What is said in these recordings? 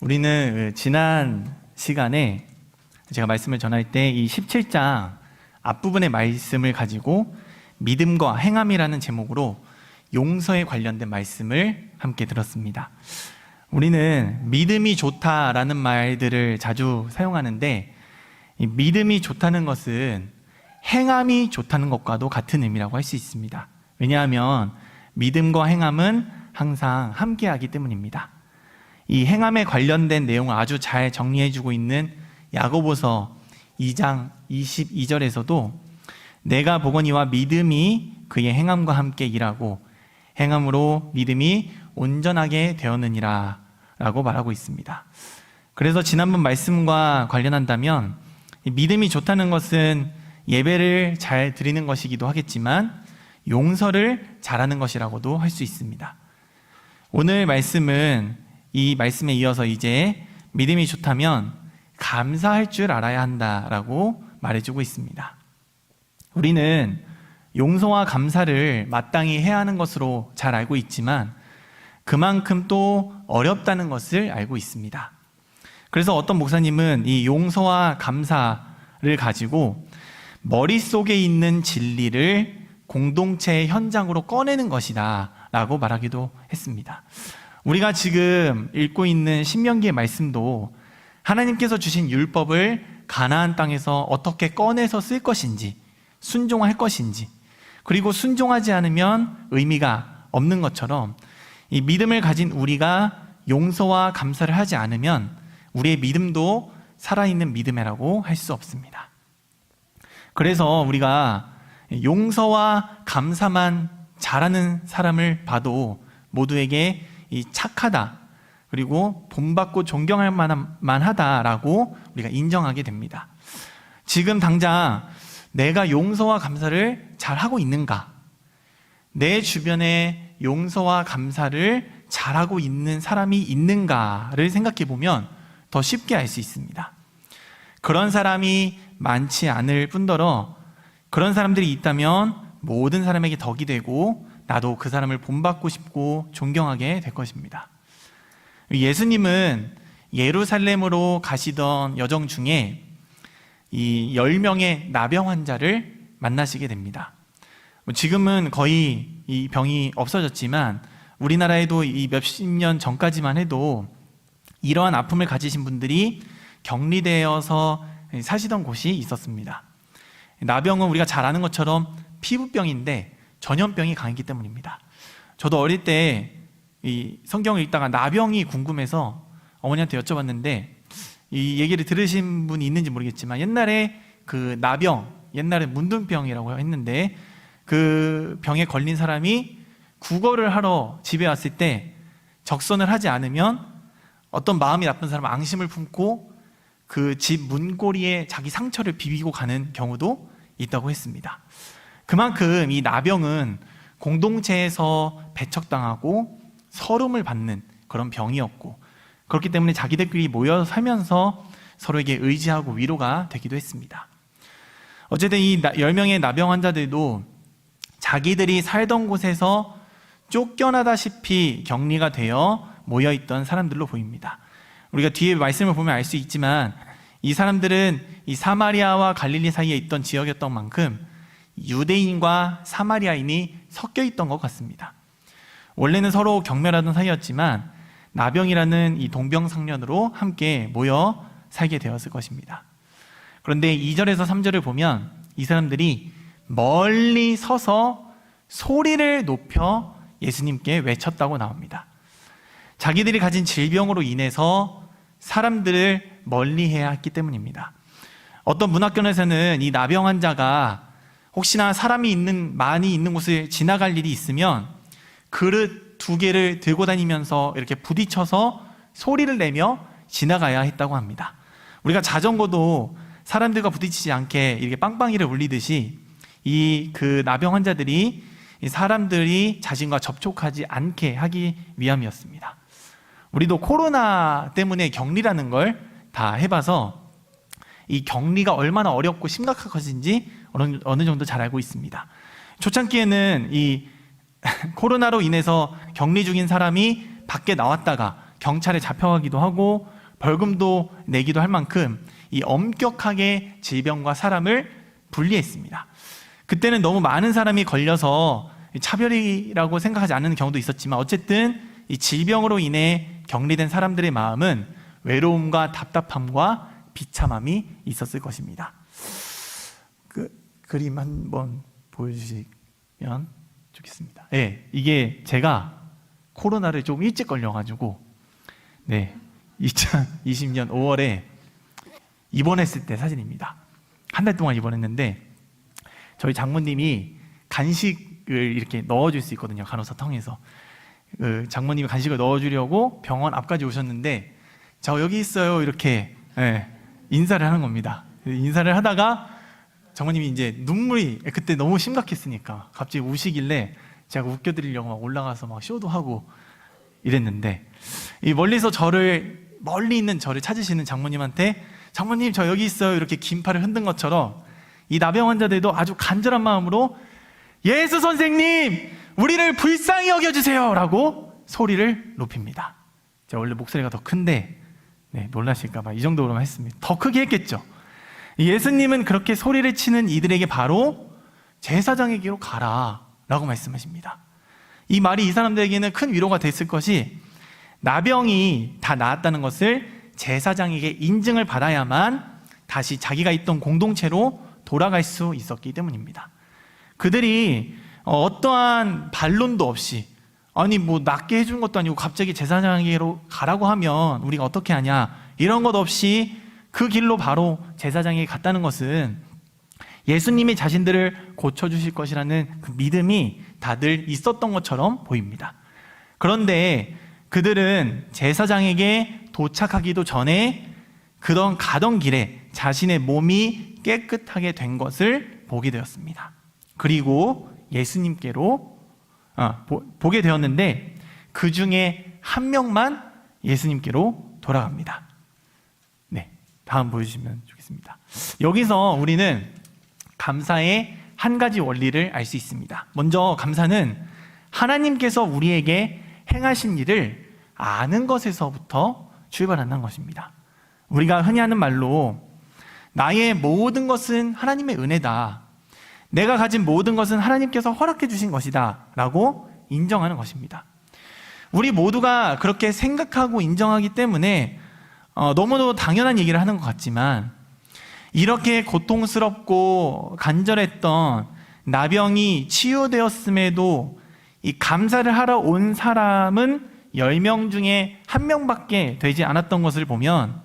우리는 지난 시간에 제가 말씀을 전할 때 이 17장 앞부분의 말씀을 가지고 믿음과 행함이라는 제목으로 용서에 관련된 말씀을 함께 들었습니다. 우리는 믿음이 좋다라는 말들을 자주 사용하는데, 이 믿음이 좋다는 것은 행함이 좋다는 것과도 같은 의미라고 할 수 있습니다. 왜냐하면 믿음과 행함은 항상 함께하기 때문입니다. 이 행함에 관련된 내용을 아주 잘 정리해주고 있는 야고보서 2장 22절에서도 내가 보거니와 믿음이 그의 행함과 함께 일하고 행함으로 믿음이 온전하게 되었느니라 라고 말하고 있습니다. 그래서 지난번 말씀과 관련한다면 믿음이 좋다는 것은 예배를 잘 드리는 것이기도 하겠지만 용서를 잘하는 것이라고도 할 수 있습니다. 오늘 말씀은 이 말씀에 이어서 이제 믿음이 좋다면 감사할 줄 알아야 한다라고 말해주고 있습니다. 우리는 용서와 감사를 마땅히 해야 하는 것으로 잘 알고 있지만 그만큼 또 어렵다는 것을 알고 있습니다. 그래서 어떤 목사님은 이 용서와 감사를 가지고 머릿속에 있는 진리를 공동체의 현장으로 꺼내는 것이다 라고 말하기도 했습니다. 우리가 지금 읽고 있는 신명기의 말씀도 하나님께서 주신 율법을 가나안 땅에서 어떻게 꺼내서 쓸 것인지, 순종할 것인지, 그리고 순종하지 않으면 의미가 없는 것처럼 이 믿음을 가진 우리가 용서와 감사를 하지 않으면 우리의 믿음도 살아있는 믿음이라고 할 수 없습니다. 그래서 우리가 용서와 감사만 잘하는 사람을 봐도 모두에게 이 착하다, 그리고 본받고 존경할 만하다라고 우리가 인정하게 됩니다. 지금 당장 내가 용서와 감사를 잘하고 있는가? 내 주변에 용서와 감사를 잘하고 있는 사람이 있는가를 생각해 보면 더 쉽게 알 수 있습니다. 그런 사람이 많지 않을 뿐더러 그런 사람들이 있다면 모든 사람에게 덕이 되고 나도 그 사람을 본받고 싶고 존경하게 될 것입니다. 예수님은 예루살렘으로 가시던 여정 중에 이 10명의 나병 환자를 만나시게 됩니다. 지금은 거의 이 병이 없어졌지만 우리나라에도 이 몇십 년 전까지만 해도 이러한 아픔을 가지신 분들이 격리되어서 사시던 곳이 있었습니다. 나병은 우리가 잘 아는 것처럼 피부병인데 전염병이 강했기 때문입니다. 저도 어릴 때 이 성경을 읽다가 나병이 궁금해서 어머니한테 여쭤봤는데 이 얘기를 들으신 분이 있는지 모르겠지만 옛날에 그 나병, 옛날에 문둥병이라고 했는데 그 병에 걸린 사람이 구걸을 하러 집에 왔을 때 적선을 하지 않으면 어떤 마음이 나쁜 사람은 앙심을 품고 그 집 문고리에 자기 상처를 비비고 가는 경우도 있다고 했습니다. 그만큼 이 나병은 공동체에서 배척당하고 서름을 받는 그런 병이었고, 그렇기 때문에 자기들끼리 모여 살면서 서로에게 의지하고 위로가 되기도 했습니다. 어쨌든 이 10명의 나병 환자들도 자기들이 살던 곳에서 쫓겨나다시피 격리가 되어 모여있던 사람들로 보입니다. 우리가 뒤에 말씀을 보면 알 수 있지만 이 사람들은 이 사마리아와 갈릴리 사이에 있던 지역이었던 만큼 유대인과 사마리아인이 섞여 있던 것 같습니다. 원래는 서로 경멸하던 사이였지만 나병이라는 이 동병상련으로 함께 모여 살게 되었을 것입니다. 그런데 2절에서 3절을 보면 이 사람들이 멀리 서서 소리를 높여 예수님께 외쳤다고 나옵니다. 자기들이 가진 질병으로 인해서 사람들을 멀리해야 했기 때문입니다. 어떤 문학견에서는 이 나병 환자가 혹시나 사람이 많이 있는 곳을 지나갈 일이 있으면 그릇 2개를 들고 다니면서 이렇게 부딪혀서 소리를 내며 지나가야 했다고 합니다. 우리가 자전거도 사람들과 부딪히지 않게 이렇게 빵빵이를 울리듯이 그 나병 환자들이 사람들이 자신과 접촉하지 않게 하기 위함이었습니다. 우리도 코로나 때문에 격리라는 걸 다 해봐서 이 격리가 얼마나 어렵고 심각한 것인지 어느 정도 잘 알고 있습니다. 초창기에는 이 코로나로 인해서 격리 중인 사람이 밖에 나왔다가 경찰에 잡혀가기도 하고 벌금도 내기도 할 만큼 이 엄격하게 질병과 사람을 분리했습니다. 그때는 너무 많은 사람이 걸려서 차별이라고 생각하지 않는 경우도 있었지만 어쨌든 이 질병으로 인해 격리된 사람들의 마음은 외로움과 답답함과 비참함이 있었을 것입니다. 그 그림 한번 보여주시면 좋겠습니다. 네, 이게 제가 코로나를 좀 일찍 걸려가지고 2020년 5월에 입원했을 때 사진입니다. 한 달 동안 입원했는데 저희 장모님이 간식을 이렇게 넣어줄 수 있거든요. 간호사 통해서 장모님이 간식을 넣어주려고 병원 앞까지 오셨는데 저 여기 있어요 이렇게 인사를 하는 겁니다. 인사를 하다가 장모님이 이제 눈물이 그때 너무 심각했으니까 갑자기 우시길래 제가 웃겨드리려고 막 올라가서 막 쇼도 하고 이랬는데 이 멀리 있는 저를 찾으시는 장모님한테 장모님 저 여기 있어요 이렇게 긴팔을 흔든 것처럼 이 나병 환자들도 아주 간절한 마음으로 예수 선생님 우리를 불쌍히 여겨주세요 라고 소리를 높입니다. 제가 원래 목소리가 더 큰데 놀라실까봐 이 정도로만 했습니다. 더 크게 했겠죠. 예수님은 그렇게 소리를 치는 이들에게 바로 제사장에게로 가라 라고 말씀하십니다. 이 말이 이 사람들에게는 큰 위로가 됐을 것이 나병이 다 나았다는 것을 제사장에게 인증을 받아야만 다시 자기가 있던 공동체로 돌아갈 수 있었기 때문입니다. 그들이 어떠한 반론도 없이 아니 뭐 낫게 해준 것도 아니고 갑자기 제사장에게로 가라고 하면 우리가 어떻게 하냐 이런 것 없이 그 길로 바로 제사장에게 갔다는 것은 예수님이 자신들을 고쳐주실 것이라는 그 믿음이 다들 있었던 것처럼 보입니다. 그런데 그들은 제사장에게 도착하기도 전에 가던 길에 자신의 몸이 깨끗하게 된 것을 보게 되었습니다. 그리고 예수님께로 보게 되었는데 그 중에 한 명만 예수님께로 돌아갑니다. 다음 보여주시면 좋겠습니다. 여기서 우리는 감사의 한 가지 원리를 알 수 있습니다. 먼저 감사는 하나님께서 우리에게 행하신 일을 아는 것에서부터 출발한다는 것입니다. 우리가 흔히 하는 말로 나의 모든 것은 하나님의 은혜다. 내가 가진 모든 것은 하나님께서 허락해 주신 것이다 라고 인정하는 것입니다. 우리 모두가 그렇게 생각하고 인정하기 때문에 너무도 당연한 얘기를 하는 것 같지만 이렇게 고통스럽고 간절했던 나병이 치유되었음에도 이 감사를 하러 온 사람은 10명 중에 1명밖에 되지 않았던 것을 보면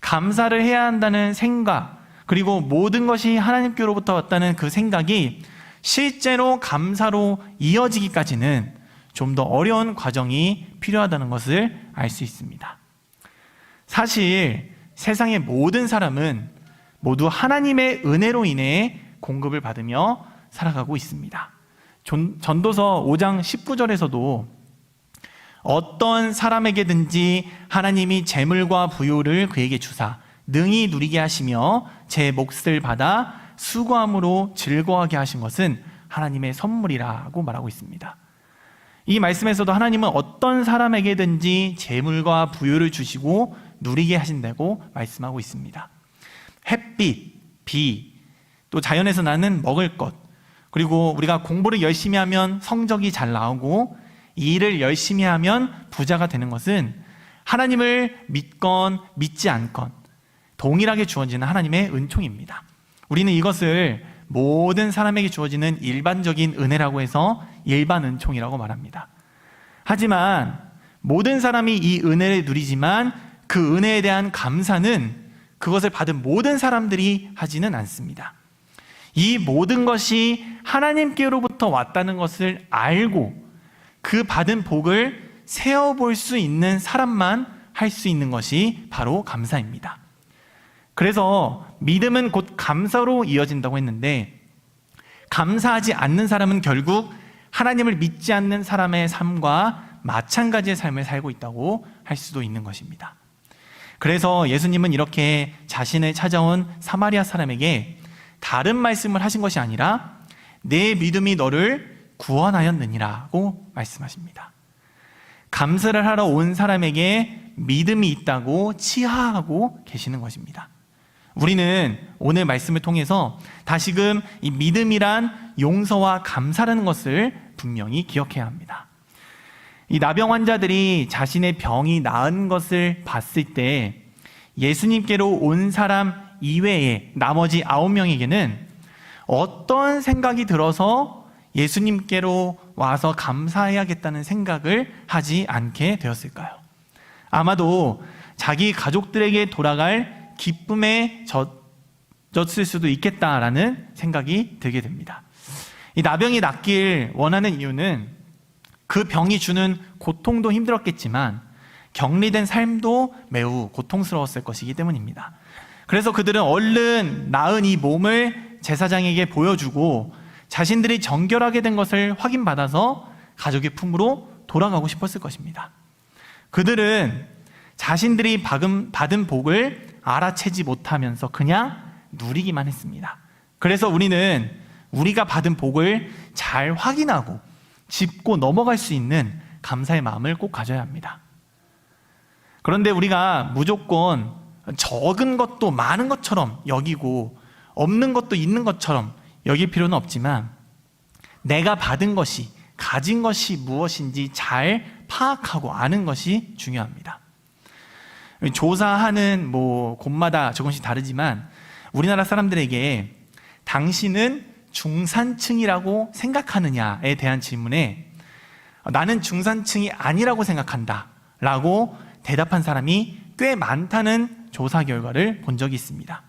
감사를 해야 한다는 생각 그리고 모든 것이 하나님께로부터 왔다는 그 생각이 실제로 감사로 이어지기까지는 좀 더 어려운 과정이 필요하다는 것을 알 수 있습니다. 사실 세상의 모든 사람은 모두 하나님의 은혜로 인해 공급을 받으며 살아가고 있습니다. 전도서 5장 19절에서도 어떤 사람에게든지 하나님이 재물과 부요를 그에게 주사 능히 누리게 하시며 제 몫을 받아 수고함으로 즐거워하게 하신 것은 하나님의 선물이라고 말하고 있습니다. 이 말씀에서도 하나님은 어떤 사람에게든지 재물과 부요를 주시고 누리게 하신다고 말씀하고 있습니다. 햇빛, 비, 또 자연에서 나는 먹을 것, 그리고 우리가 공부를 열심히 하면 성적이 잘 나오고 이 일을 열심히 하면 부자가 되는 것은 하나님을 믿건 믿지 않건 동일하게 주어지는 하나님의 은총입니다. 우리는 이것을 모든 사람에게 주어지는 일반적인 은혜라고 해서 일반 은총이라고 말합니다. 하지만 모든 사람이 이 은혜를 누리지만 그 은혜에 대한 감사는 그것을 받은 모든 사람들이 하지는 않습니다. 이 모든 것이 하나님께로부터 왔다는 것을 알고 그 받은 복을 세어볼 수 있는 사람만 할 수 있는 것이 바로 감사입니다. 그래서 믿음은 곧 감사로 이어진다고 했는데 감사하지 않는 사람은 결국 하나님을 믿지 않는 사람의 삶과 마찬가지의 삶을 살고 있다고 할 수도 있는 것입니다. 그래서 예수님은 이렇게 자신을 찾아온 사마리아 사람에게 다른 말씀을 하신 것이 아니라 내 믿음이 너를 구원하였느니라고 말씀하십니다. 감사를 하러 온 사람에게 믿음이 있다고 치하하고 계시는 것입니다. 우리는 오늘 말씀을 통해서 다시금 이 믿음이란 용서와 감사라는 것을 분명히 기억해야 합니다. 이 나병 환자들이 자신의 병이 나은 것을 봤을 때 예수님께로 온 사람 이외에 나머지 9명에게는 어떤 생각이 들어서 예수님께로 와서 감사해야겠다는 생각을 하지 않게 되었을까요? 아마도 자기 가족들에게 돌아갈 기쁨에 젖었을 수도 있겠다라는 생각이 들게 됩니다. 이 나병이 낫길 원하는 이유는 그 병이 주는 고통도 힘들었겠지만 격리된 삶도 매우 고통스러웠을 것이기 때문입니다. 그래서 그들은 얼른 나은 이 몸을 제사장에게 보여주고 자신들이 정결하게 된 것을 확인받아서 가족의 품으로 돌아가고 싶었을 것입니다. 그들은 자신들이 받은 복을 알아채지 못하면서 그냥 누리기만 했습니다. 그래서 우리는 우리가 받은 복을 잘 확인하고 짚고 넘어갈 수 있는 감사의 마음을 꼭 가져야 합니다. 그런데 우리가 무조건 적은 것도 많은 것처럼 여기고 없는 것도 있는 것처럼 여길 필요는 없지만 내가 받은 것이, 가진 것이 무엇인지 잘 파악하고 아는 것이 중요합니다. 조사하는 곳마다 조금씩 다르지만 우리나라 사람들에게 당신은 중산층이라고 생각하느냐에 대한 질문에 나는 중산층이 아니라고 생각한다 라고 대답한 사람이 꽤 많다는 조사 결과를 본 적이 있습니다.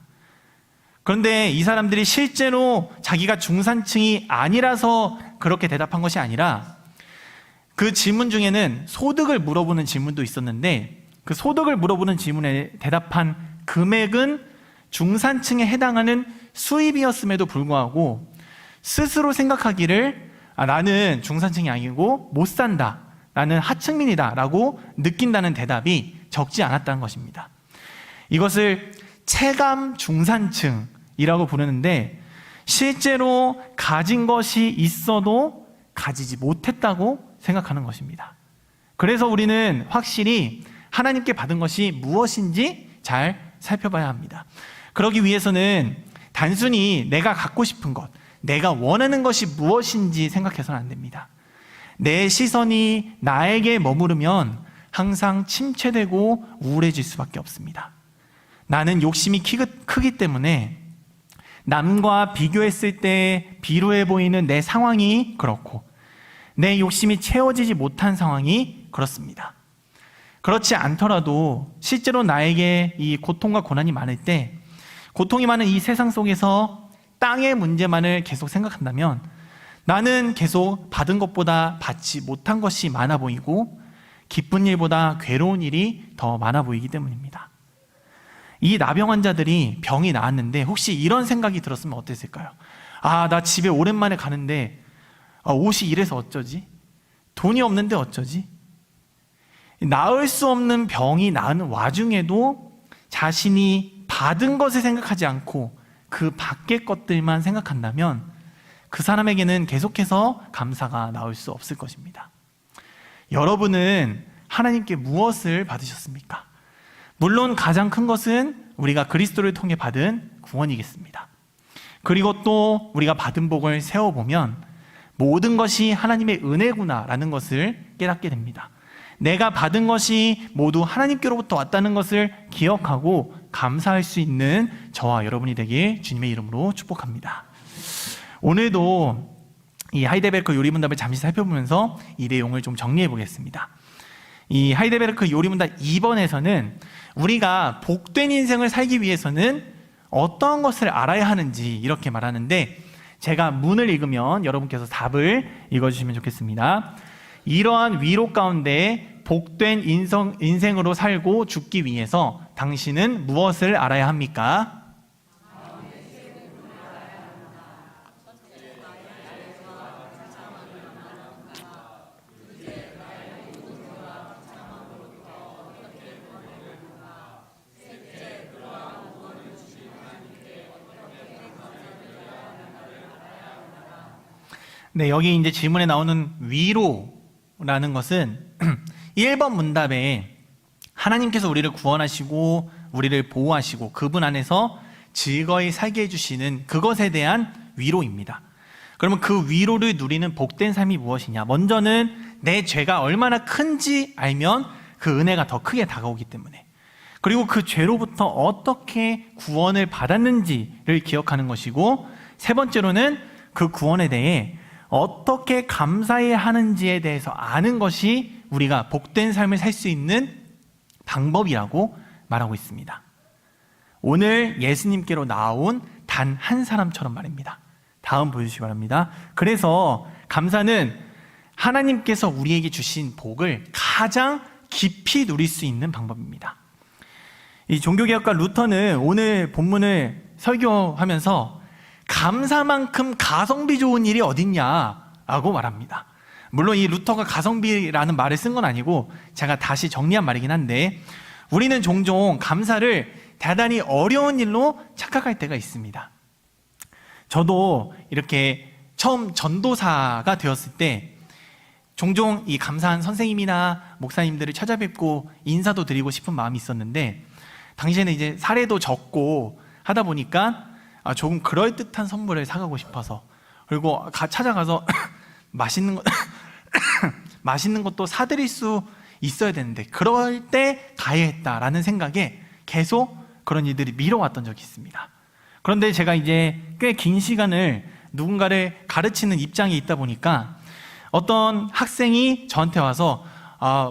그런데 이 사람들이 실제로 자기가 중산층이 아니라서 그렇게 대답한 것이 아니라 그 질문 중에는 소득을 물어보는 질문도 있었는데 그 소득을 물어보는 질문에 대답한 금액은 중산층에 해당하는 수입이었음에도 불구하고 스스로 생각하기를 나는 중산층이 아니고 못 산다, 나는 하층민이다 라고 느낀다는 대답이 적지 않았다는 것입니다. 이것을 체감 중산층이라고 부르는데 실제로 가진 것이 있어도 가지지 못했다고 생각하는 것입니다. 그래서 우리는 확실히 하나님께 받은 것이 무엇인지 잘 살펴봐야 합니다. 그러기 위해서는 단순히 내가 갖고 싶은 것, 내가 원하는 것이 무엇인지 생각해서는 안 됩니다. 내 시선이 나에게 머무르면 항상 침체되고 우울해질 수밖에 없습니다. 나는 욕심이 크기 때문에 남과 비교했을 때 비루해 보이는 내 상황이 그렇고 내 욕심이 채워지지 못한 상황이 그렇습니다. 그렇지 않더라도 실제로 나에게 이 고통과 고난이 많을 때 고통이 많은 이 세상 속에서 땅의 문제만을 계속 생각한다면 나는 계속 받은 것보다 받지 못한 것이 많아 보이고 기쁜 일보다 괴로운 일이 더 많아 보이기 때문입니다. 이 나병 환자들이 병이 나았는데 혹시 이런 생각이 들었으면 어땠을까요? 나 집에 오랜만에 가는데 옷이 이래서 어쩌지? 돈이 없는데 어쩌지? 나을 수 없는 병이 나은 와중에도 자신이 받은 것을 생각하지 않고 그 밖의 것들만 생각한다면 그 사람에게는 계속해서 감사가 나올 수 없을 것입니다. 여러분은 하나님께 무엇을 받으셨습니까? 물론 가장 큰 것은 우리가 그리스도를 통해 받은 구원이겠습니다. 그리고 또 우리가 받은 복을 세워보면 모든 것이 하나님의 은혜구나라는 것을 깨닫게 됩니다. 내가 받은 것이 모두 하나님께로부터 왔다는 것을 기억하고 감사할 수 있는 저와 여러분이 되길 주님의 이름으로 축복합니다. 오늘도 이 하이델베르크 요리문답을 잠시 살펴보면서 이 내용을 좀 정리해 보겠습니다. 이 하이델베르크 요리문답 2번에서는 우리가 복된 인생을 살기 위해서는 어떠한 것을 알아야 하는지 이렇게 말하는데 제가 문을 읽으면 여러분께서 답을 읽어주시면 좋겠습니다. 이러한 위로 가운데 복된 인생으로 살고 죽기 위해서 당신은 무엇을 알아야 합니까? 네, 여기 이제 질문에 나오는 위로라는 것은 1번 문답에 하나님께서 우리를 구원하시고 우리를 보호하시고 그분 안에서 즐거이 살게 해주시는 그것에 대한 위로입니다. 그러면 그 위로를 누리는 복된 삶이 무엇이냐? 먼저는 내 죄가 얼마나 큰지 알면 그 은혜가 더 크게 다가오기 때문에, 그리고 그 죄로부터 어떻게 구원을 받았는지를 기억하는 것이고, 세 번째로는 그 구원에 대해 어떻게 감사해야 하는지에 대해서 아는 것이 우리가 복된 삶을 살 수 있는 방법이라고 말하고 있습니다. 오늘 예수님께로 나온 단 한 사람처럼 말입니다. 다음 보여주시기 바랍니다. 그래서 감사는 하나님께서 우리에게 주신 복을 가장 깊이 누릴 수 있는 방법입니다. 이 종교개혁가 루터는 오늘 본문을 설교하면서 감사만큼 가성비 좋은 일이 어딨냐라고 말합니다. 물론 이 루터가 가성비라는 말을 쓴 건 아니고 제가 다시 정리한 말이긴 한데, 우리는 종종 감사를 대단히 어려운 일로 착각할 때가 있습니다. 저도 이렇게 처음 전도사가 되었을 때 종종 이 감사한 선생님이나 목사님들을 찾아뵙고 인사도 드리고 싶은 마음이 있었는데, 당시에는 이제 사례도 적고 하다 보니까 조금 그럴듯한 선물을 사가고 싶어서, 그리고 찾아가서 맛있는 것도 사드릴 수 있어야 되는데 그럴 때 가야 했다라는 생각에 계속 그런 일들이 미뤄왔던 적이 있습니다. 그런데 제가 이제 꽤 긴 시간을 누군가를 가르치는 입장에 있다 보니까 어떤 학생이 저한테 와서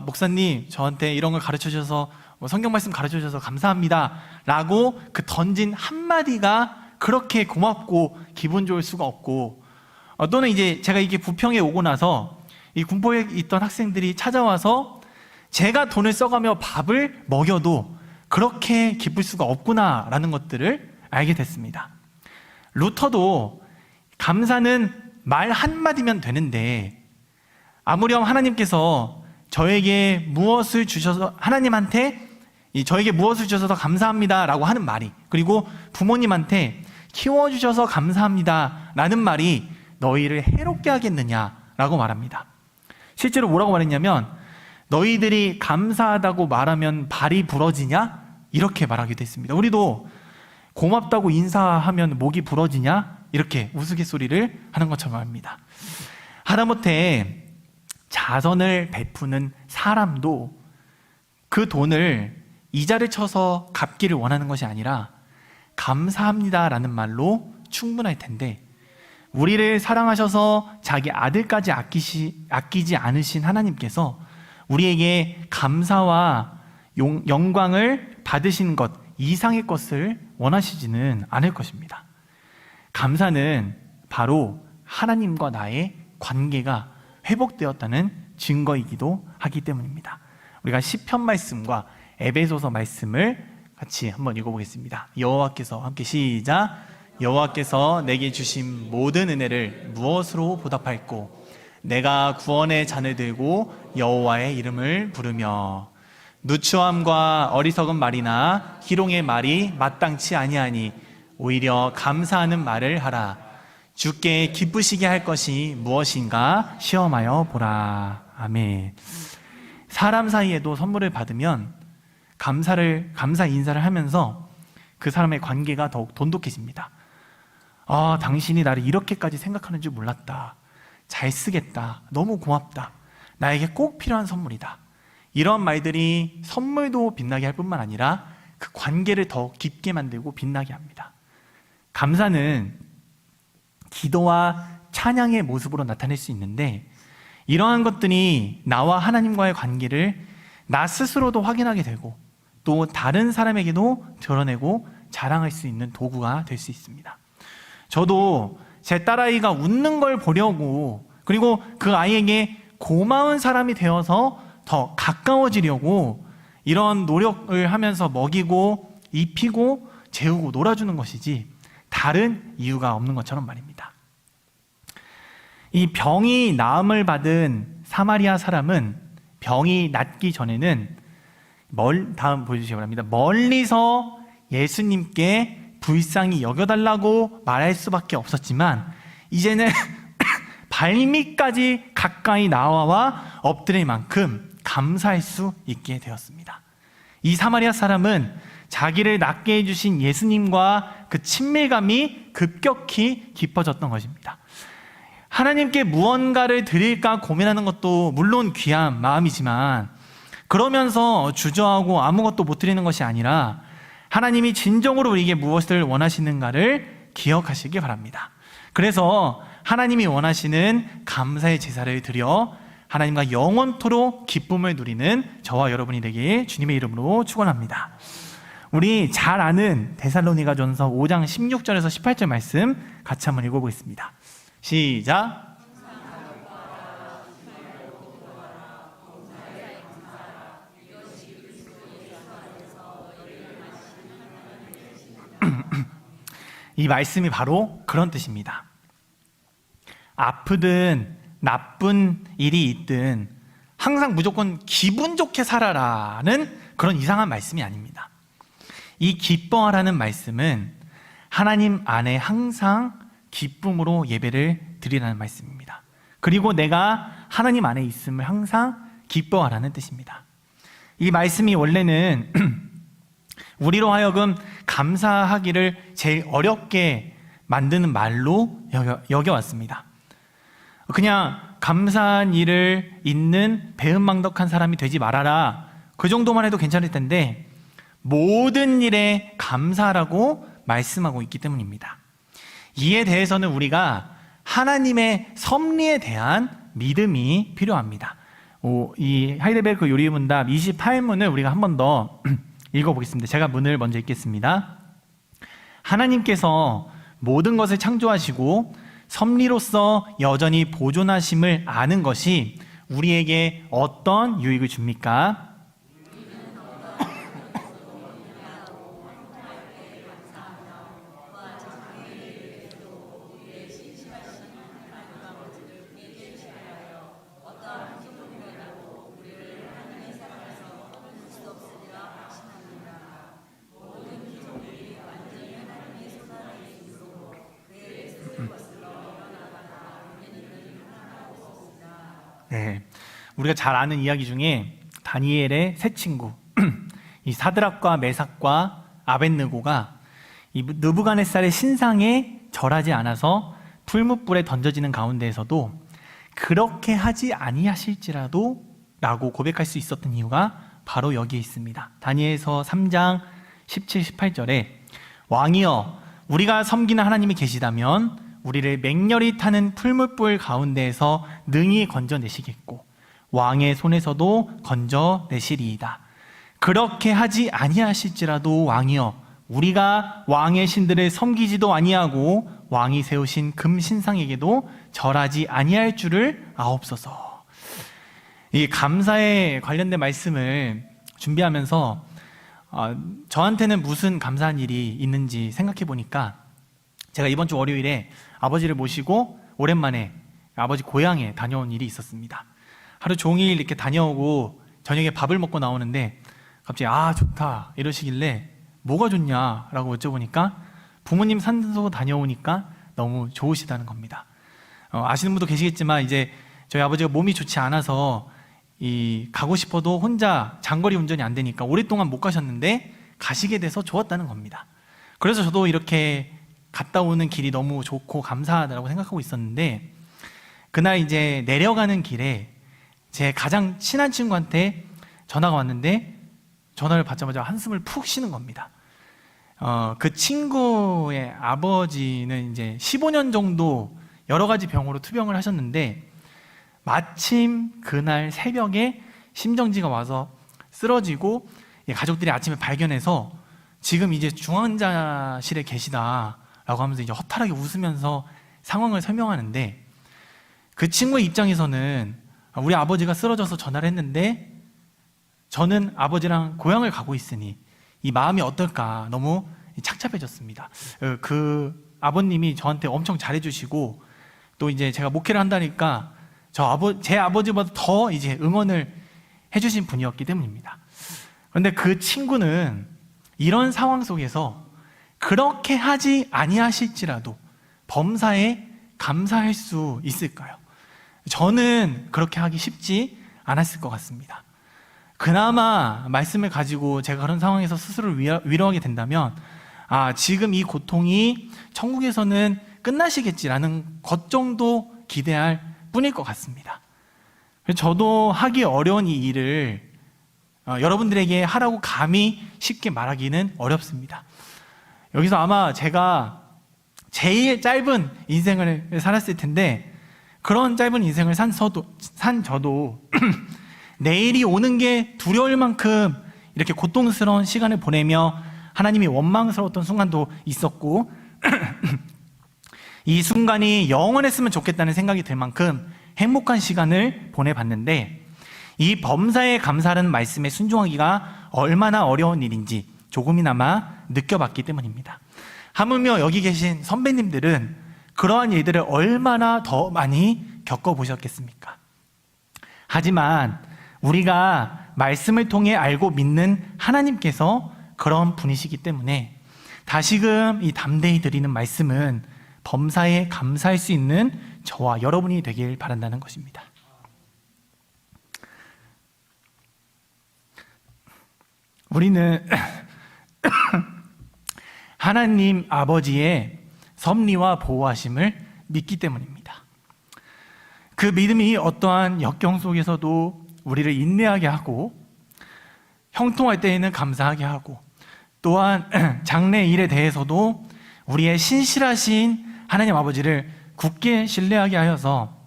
목사님, 저한테 이런 걸 가르쳐 주셔서, 성경 말씀 가르쳐 주셔서 감사합니다 라고 그 던진 한마디가 그렇게 고맙고 기분 좋을 수가 없고, 또는 이제 제가 이게 부평에 오고 나서 이 군포에 있던 학생들이 찾아와서 제가 돈을 써가며 밥을 먹여도 그렇게 기쁠 수가 없구나라는 것들을 알게 됐습니다. 루터도 감사는 말 한마디면 되는데, 아무렴 하나님께서 저에게 무엇을 주셔서, 하나님한테 저에게 무엇을 주셔서 감사합니다 라고 하는 말이, 그리고 부모님한테 키워주셔서 감사합니다 라는 말이 너희를 해롭게 하겠느냐 라고 말합니다. 실제로 뭐라고 말했냐면, 너희들이 감사하다고 말하면 발이 부러지냐? 이렇게 말하기도 했습니다. 우리도 고맙다고 인사하면 목이 부러지냐? 이렇게 우스갯소리를 하는 것처럼 말합니다. 하다못해 자선을 베푸는 사람도 그 돈을 이자를 쳐서 갚기를 원하는 것이 아니라 감사합니다라는 말로 충분할 텐데, 우리를 사랑하셔서 자기 아들까지 아끼지 않으신 하나님께서 우리에게 감사와 영광을 받으신 것 이상의 것을 원하시지는 않을 것입니다. 감사는 바로 하나님과 나의 관계가 회복되었다는 증거이기도 하기 때문입니다. 우리가 시편 말씀과 에베소서 말씀을 같이 한번 읽어보겠습니다. 여호와께서, 함께 시작. 여호와께서 내게 주신 모든 은혜를 무엇으로 보답할꼬? 내가 구원의 잔을 들고 여호와의 이름을 부르며, 누추함과 어리석은 말이나 희롱의 말이 마땅치 아니하니 오히려 감사하는 말을 하라. 주께 기쁘시게 할 것이 무엇인가 시험하여 보라. 아멘. 사람 사이에도 선물을 받으면 감사 인사를 하면서 그 사람의 관계가 더욱 돈독해집니다. 당신이 나를 이렇게까지 생각하는 줄 몰랐다. 잘 쓰겠다. 너무 고맙다. 나에게 꼭 필요한 선물이다. 이런 말들이 선물도 빛나게 할 뿐만 아니라 그 관계를 더 깊게 만들고 빛나게 합니다. 감사는 기도와 찬양의 모습으로 나타낼 수 있는데, 이러한 것들이 나와 하나님과의 관계를 나 스스로도 확인하게 되고 또 다른 사람에게도 드러내고 자랑할 수 있는 도구가 될 수 있습니다. 저도 제 딸아이가 웃는 걸 보려고, 그리고 그 아이에게 고마운 사람이 되어서 더 가까워지려고 이런 노력을 하면서 먹이고 입히고 재우고 놀아주는 것이지 다른 이유가 없는 것처럼 말입니다. 이 병이 나음을 받은 사마리아 사람은 병이 낫기 전에는 다음 보여주시기 바랍니다. 멀리서 예수님께 불쌍히 여겨달라고 말할 수밖에 없었지만, 이제는 발밑까지 가까이 나와 엎드릴 만큼 감사할 수 있게 되었습니다. 이 사마리아 사람은 자기를 낫게 해주신 예수님과 그 친밀감이 급격히 깊어졌던 것입니다. 하나님께 무언가를 드릴까 고민하는 것도 물론 귀한 마음이지만, 그러면서 주저하고 아무것도 못 드리는 것이 아니라 하나님이 진정으로 우리에게 무엇을 원하시는가를 기억하시기 바랍니다. 그래서 하나님이 원하시는 감사의 제사를 드려 하나님과 영원토록 기쁨을 누리는 저와 여러분이 되길 주님의 이름으로 축원합니다. 우리 잘 아는 데살로니가전서 5장 16절에서 18절 말씀 같이 한번 읽어보겠습니다. 시작. 이 말씀이 바로 그런 뜻입니다. 아프든 나쁜 일이 있든 항상 무조건 기분 좋게 살아라는 그런 이상한 말씀이 아닙니다. 이 기뻐하라는 말씀은 하나님 안에 항상 기쁨으로 예배를 드리라는 말씀입니다. 그리고 내가 하나님 안에 있음을 항상 기뻐하라는 뜻입니다. 이 말씀이 원래는 우리로 하여금 감사하기를 제일 어렵게 만드는 말로 여겨왔습니다. 그냥 감사한 일을 잊는 배은망덕한 사람이 되지 말아라, 그 정도만 해도 괜찮을 텐데 모든 일에 감사하라고 말씀하고 있기 때문입니다. 이에 대해서는 우리가 하나님의 섭리에 대한 믿음이 필요합니다. 이 하이델베르크 요리문답 28문을 우리가 한 번 더 읽어보겠습니다. 제가 문을 먼저 읽겠습니다. 하나님께서 모든 것을 창조하시고 섭리로서 여전히 보존하심을 아는 것이 우리에게 어떤 유익을 줍니까? 네, 우리가 잘 아는 이야기 중에 다니엘의 세 친구 이 사드락과 메삭과 아벳느고가 이 느부갓네살의 신상에 절하지 않아서 풀무불에 던져지는 가운데에서도 그렇게 하지 아니하실지라도 라고 고백할 수 있었던 이유가 바로 여기에 있습니다. 다니엘서 3장 17, 18절에 왕이여, 우리가 섬기는 하나님이 계시다면 우리를 맹렬히 타는 풀무불 가운데에서 능히 건져내시겠고 왕의 손에서도 건져내시리이다. 그렇게 하지 아니하실지라도 왕이여, 우리가 왕의 신들을 섬기지도 아니하고 왕이 세우신 금 신상에게도 절하지 아니할 줄을 아옵소서. 이 감사에 관련된 말씀을 준비하면서 저한테는 무슨 감사한 일이 있는지 생각해 보니까, 제가 이번 주 월요일에 아버지를 모시고 오랜만에 아버지 고향에 다녀온 일이 있었습니다. 하루 종일 이렇게 다녀오고 저녁에 밥을 먹고 나오는데 갑자기 좋다 이러시길래 뭐가 좋냐라고 여쭤보니까 부모님 산소 다녀오니까 너무 좋으시다는 겁니다. 아시는 분도 계시겠지만 이제 저희 아버지가 몸이 좋지 않아서 가고 싶어도 혼자 장거리 운전이 안 되니까 오랫동안 못 가셨는데 가시게 돼서 좋았다는 겁니다. 그래서 저도 이렇게 갔다 오는 길이 너무 좋고 감사하다고 생각하고 있었는데, 그날 이제 내려가는 길에 제 가장 친한 친구한테 전화가 왔는데 전화를 받자마자 한숨을 푹 쉬는 겁니다. 그 친구의 아버지는 이제 15년 정도 여러 가지 병으로 투병을 하셨는데 마침 그날 새벽에 심정지가 와서 쓰러지고 가족들이 아침에 발견해서 지금 이제 중환자실에 계시다라고 하면서 이제 허탈하게 웃으면서 상황을 설명하는데, 그 친구의 입장에서는 우리 아버지가 쓰러져서 전화를 했는데 저는 아버지랑 고향을 가고 있으니 이 마음이 어떨까 너무 착잡해졌습니다. 그 아버님이 저한테 엄청 잘해주시고 또 이제 제가 목회를 한다니까 제 아버지보다 더 이제 응원을 해주신 분이었기 때문입니다. 그런데 그 친구는 이런 상황 속에서 그렇게 하지 아니하실지라도 범사에 감사할 수 있을까요? 저는 그렇게 하기 쉽지 않았을 것 같습니다. 그나마 말씀을 가지고 제가 그런 상황에서 스스로를 위로하게 된다면, 지금 이 고통이 천국에서는 끝나시겠지라는 것 정도 기대할 뿐일 것 같습니다. 저도 하기 어려운 이 일을 여러분들에게 하라고 감히 쉽게 말하기는 어렵습니다. 여기서 아마 제가 제일 짧은 인생을 살았을 텐데, 그런 짧은 인생을 산 저도 내일이 오는 게 두려울 만큼 이렇게 고통스러운 시간을 보내며 하나님이 원망스러웠던 순간도 있었고 이 순간이 영원했으면 좋겠다는 생각이 들 만큼 행복한 시간을 보내봤는데, 이 범사에 감사하는 말씀에 순종하기가 얼마나 어려운 일인지 조금이나마 느껴봤기 때문입니다. 하물며 여기 계신 선배님들은 그러한 일들을 얼마나 더 많이 겪어보셨겠습니까? 하지만 우리가 말씀을 통해 알고 믿는 하나님께서 그런 분이시기 때문에 다시금 이 담대히 드리는 말씀은 범사에 감사할 수 있는 저와 여러분이 되길 바란다는 것입니다. 우리는 하나님 아버지의 섭리와 보호하심을 믿기 때문입니다. 그 믿음이 어떠한 역경 속에서도 우리를 인내하게 하고, 형통할 때에는 감사하게 하고, 또한 장래 일에 대해서도 우리의 신실하신 하나님 아버지를 굳게 신뢰하게 하여서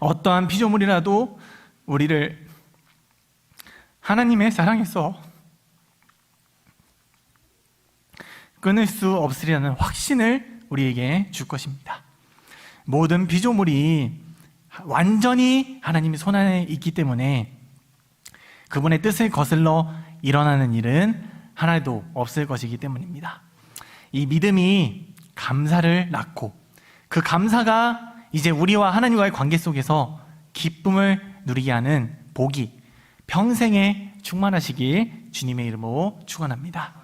어떠한 피조물이라도 우리를 하나님의 사랑에서 끊을 수 없으리라는 확신을 우리에게 줄 것입니다. 모든 피조물이 완전히 하나님의 손안에 있기 때문에 그분의 뜻을 거슬러 일어나는 일은 하나도 없을 것이기 때문입니다. 이 믿음이 감사를 낳고, 그 감사가 이제 우리와 하나님과의 관계 속에서 기쁨을 누리게 하는 복이 평생에 충만하시길 주님의 이름으로 축원합니다.